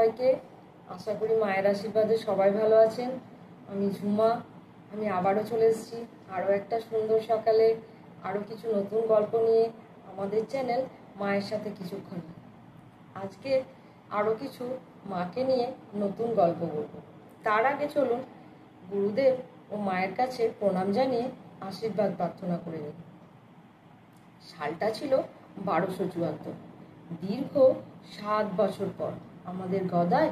সবাইকে। আশা করি মায়ের আশীর্বাদে সবাই ভালো আছেন। আমি ঝুমা। আমি আবারও চলে এসেছি আরও একটা সুন্দর সকালে আরও কিছু নতুন গল্প নিয়ে আমাদের চ্যানেল মায়ের সাথে কিছুক্ষণ। আজকে আরও কিছু মাকে নিয়ে নতুন গল্প বলবো। তার আগে চলুন গুরুদেব ও মায়ের কাছে প্রণাম জানিয়ে আশীর্বাদ প্রার্থনা করে নিই। সালটা ছিল 1274। দীর্ঘ 7 বছর পর আমাদের গদায়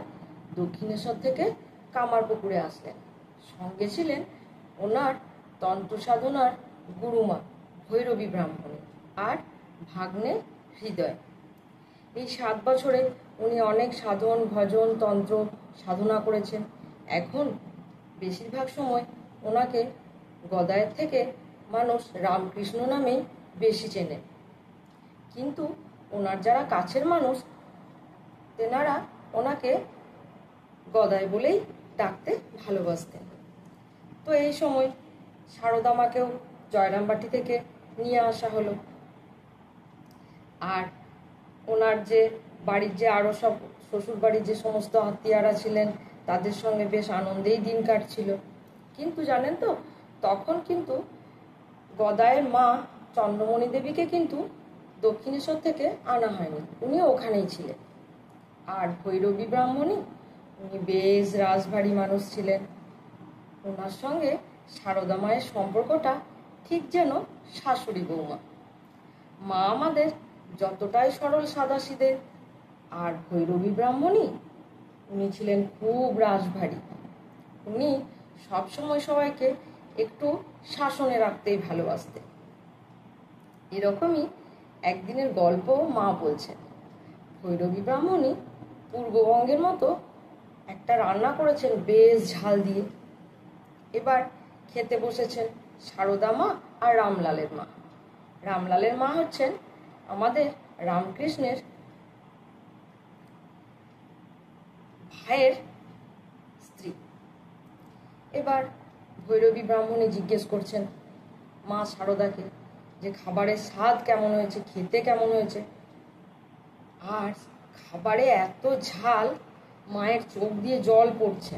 দক্ষিণেশ্বর থেকে কামারপুকুরে আসলেন। সঙ্গে ছিলেন ওনার তন্ত্র সাধনার গুরুমা ভৈরবী ব্রাহ্মণী আর ভাগ্নে হৃদয়। এই 7 বছরে উনি অনেক সাধন ভজন তন্ত্র সাধনা করেছেন। এখন বেশিরভাগ সময় ওনাকে গদায়ের থেকে মানুষ রামকৃষ্ণ নামেই বেশি চেনে, কিন্তু ওনার যারা কাছের মানুষ তেনারা ওনাকে গদাই বলেই ডাকতে ভালোবাসতেন। তো এই সময় সারদা মাকেও জয়রামবাটি থেকে নিয়ে আসা হলো। আর ওনার যে বাড়ির যে আরও সব শ্বশুর বাড়ির যে সমস্ত আত্মীয়রা ছিলেন তাদের সঙ্গে বেশ আনন্দেই দিন কাটছিল। কিন্তু জানেন তো, তখন কিন্তু গদায়ের মা চন্দ্রমণি দেবীকে কিন্তু দক্ষিণেশ্বর থেকে আনা হয়নি, উনি ওখানেই ছিলেন। আর ভৈরবী ব্রাহ্মণী উনি বেশ রাজভারী মানুষ ছিলেন। ওনার সঙ্গে সারদা মায়ের সম্পর্কটা ঠিক যেন শাশুড়ি বৌমা। মা আমাদের যতটাই সরল সাদাসিধে, আর ভৈরবী ব্রাহ্মণী উনি ছিলেন খুব রাজভারী। উনি সবসময় সবাইকে একটু শাসনে রাখতেই ভালোবাসতেন। এরকমই একদিনের গল্প মা বলছেন। ভৈরবী ব্রাহ্মণী পূর্ববঙ্গের মতো একটা রান্না করেছেন বেশ ঝাল দিয়ে। এবার খেতে বসেছেন সারদা মা আর রামলালের মা। রামলালের মা হচ্ছেন আমাদের রামকৃষ্ণের ভাইয়ের স্ত্রী। এবার ভৈরবী ব্রাহ্মণী জিজ্ঞেস করছেন মা সারদাকে যে খাবারের স্বাদ কেমন হয়েছে, খেতে কেমন হয়েছে। আর খাবারে এত ঝাল মায়ের চোখ দিয়ে জল পড়ছে,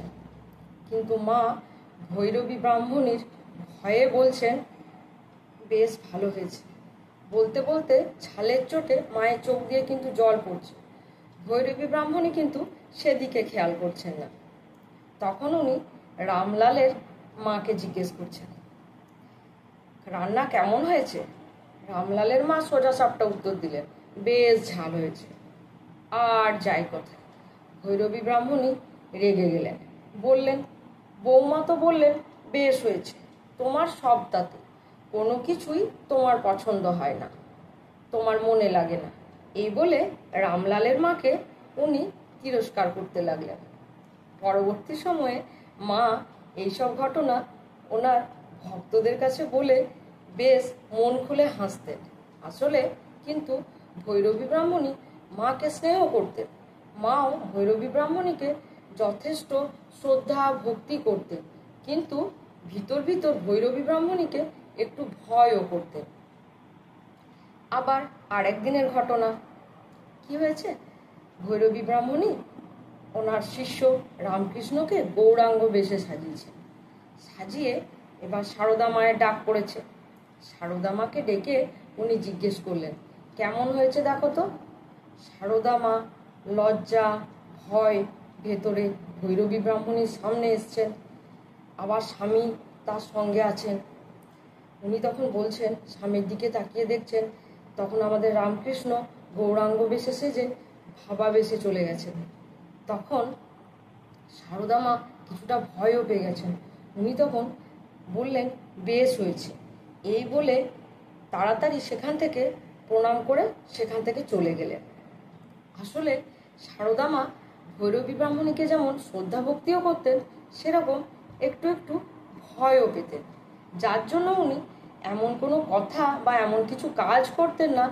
কিন্তু মা ভৈরবী ব্রাহ্মণীর ভয়ে বলছেন বেশ ভালো হয়েছে। বলতে বলতে ঝালের চোটে মায়ের চোখ দিয়ে কিন্তু জল পড়ছে। ভৈরবী ব্রাহ্মণী কিন্তু সেদিকে খেয়াল করছেন না। তখন উনি রামলালের মাকে জিজ্ঞেস করছেন রান্না কেমন হয়েছে। রামলালের মা সোজা সাপটা উত্তর দিলেন বেশ ঝাল হয়েছে। আর যাই কথা, ভৈরবী ব্রাহ্মণী রেগে গেলেন, বললেন বৌমা তো বললেন বেশ হয়েছে, তোমার সব তাতে কোনো কিছুই তোমার পছন্দ হয় না, তোমার মনে লাগে না। এই বলে রামলালের মাকে উনি তিরস্কার করতে লাগলেন। পরবর্তী সময়ে মা এইসব ঘটনা ওনার ভক্তদের কাছে বলে বেশ মন খুলে হাসতেন। আসলে কিন্তু ভৈরবী ব্রাহ্মণী মাকে স্নেহ করতেন। মাও ভৈরবী ব্রাহ্মণীকে যথেষ্ট শ্রদ্ধা ভক্তি করতেন, কিন্তু ভিতর ভিতর ভৈরবী ব্রাহ্মণীকে একটু ভয়ও করতেন। আবার আরেকদিনের ঘটনা কি হয়েছে, ভৈরবী ব্রাহ্মণী ওনার শিষ্য রামকৃষ্ণকে গৌরাঙ্গ বেশে সাজিয়েছেন। সাজিয়ে এবার সারদা মায়ের ডাক পড়েছে। সারদা মাকে ডেকে উনি জিজ্ঞেস করলেন কেমন হয়েছে দেখো তো। সারদা মা লজ্জা ভয় ভেতরে ভৈরবী ব্রাহ্মণীর সামনে এসছেন, আবার স্বামী তার সঙ্গে আছেন। উনি তখন বলছেন, স্বামীর দিকে তাকিয়ে দেখছেন, তখন আমাদের রামকৃষ্ণ গৌরাঙ্গ বেশে সেজে ভাবা বেশে চলে গেছেন। তখন সারদা মা কিছুটা ভয়ও পেয়ে গেছেন। উনি তখন বললেন বেশ হয়েছে, এই বলে তাড়াতাড়ি সেখান থেকে প্রণাম করে সেখান থেকে চলে গেলেন। আসলে সারদা মা ভৈরবী ব্রাহ্মণীকে যেমন শ্রদ্ধা ভক্তিও করতেন, সেরকম একটু একটু ভয়ও পেতেন, যার জন্য উনি এমন কোনো কথা বা এমন কিছু কাজ করতেন না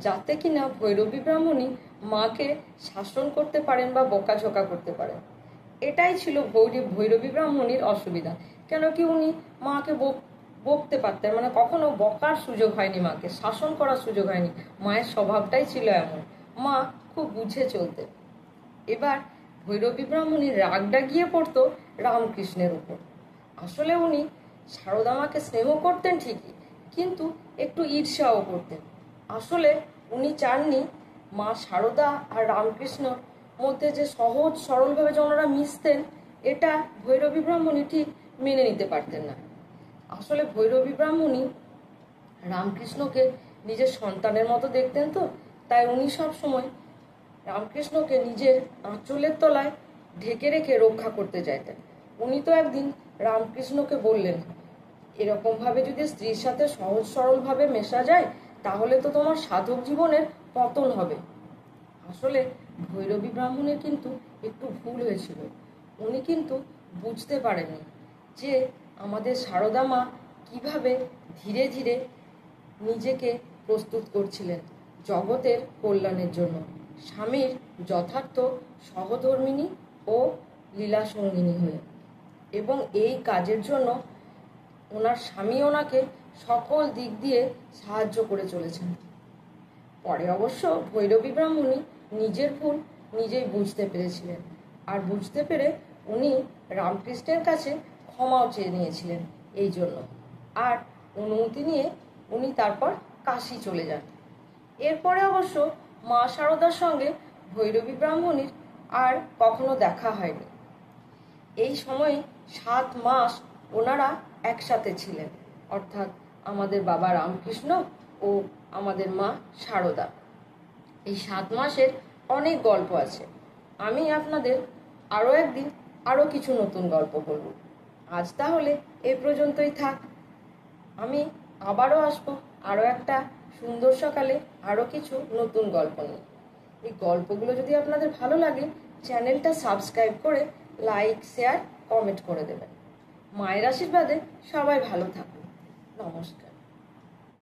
যাতে কিনা ভৈরবী ব্রাহ্মণী মাকে শাসন করতে পারেন বা বকাঝকা করতে পারেন। এটাই ছিল ভৈরবী ব্রাহ্মণীর অসুবিধা। কেন কি উনি মাকে বকতে পারতেন, মানে কখনো বকার সুযোগ হয়নি, মাকে শাসন করার সুযোগ হয়নি। মায়ের স্বভাবটাই ছিল এমন, মা খুব বুঝে চলতেন। এবার ভৈরবী ব্রাহ্মণীর রাগটা গিয়ে পড়তো রামকৃষ্ণের উপর। আসলে উনি সারদা মাকে স্নেহ করতেন ঠিকই, কিন্তু একটু ঈর্ষাও করতেন। আসলে উনি চাননি মা সারদা আর রামকৃষ্ণর মধ্যে যে সহজ সরলভাবে যে ওনারা মিশতেন, এটা ভৈরবী ব্রাহ্মণী ঠিক মেনে নিতে পারতেন না। আসলে ভৈরবী ব্রাহ্মণী রামকৃষ্ণকে নিজের সন্তানের মতো দেখতেন, তো তাই উনি সব সময় রামকৃষ্ণকে নিজের আঁচলের তলায় ঢেকে রেখে রক্ষা করতে চাইতেন। উনি তো একদিন রামকৃষ্ণকে বললেন, এরকমভাবে যদি স্ত্রীর সাথে সহজ সরলভাবে মেশা যায় তাহলে তো তোমার সাধক জীবনের পতন হবে। আসলে ভৈরবী ব্রাহ্মণের কিন্তু একটু ভুল হয়েছিল। উনি কিন্তু বুঝতে পারেননি যে আমাদের সারদা মা কীভাবে ধীরে ধীরে নিজেকে প্রস্তুত করছিলেন জগতের কল্যাণের জন্য, স্বামীর যথার্থ সহধর্মিণী ও লীলা সঙ্গিনী হয়ে। এবং এই কাজের জন্য ওনার স্বামী ওনাকে সকল দিক দিয়ে সাহায্য করে চলেছেন। পরে অবশ্য ভৈরবী ব্রাহ্মণী নিজের ভুল নিজেই বুঝতে পেরেছিলেন, আর বুঝতে পেরে উনি রামকৃষ্ণের কাছে ক্ষমাও চেয়ে নিয়েছিলেন এই জন্য, আর অনুমতি নিয়ে উনি তারপর কাশী চলে যান। এরপরে অবশ্য মা সারদার সঙ্গে ভৈরবী ব্রাহ্মণীর আর কখনো দেখা হয়নি। এই সময়ে 7 মাস ওনারা একসাথে ছিলেন, অর্থাৎ আমাদের বাবা রামকৃষ্ণ ও আমাদের মা সারদা। এই 7 মাসের অনেক গল্প আছে। আমি আপনাদের আরও একদিন আরও কিছু নতুন গল্প বলব। আজ তাহলে এ পর্যন্তই থাক। আমি আবারও আসবো আরও একটা সুন্দর সকালে আরও কিছু নতুন গল্প নিয়ে। এই গল্পগুলো যদি আপনাদের ভালো লাগে, চ্যানেলটা সাবস্ক্রাইব করে লাইক, শেয়ার, কমেন্ট করে দেবেন। মায়ের আশীর্বাদে সবাই ভালো থাকুন। নমস্কার।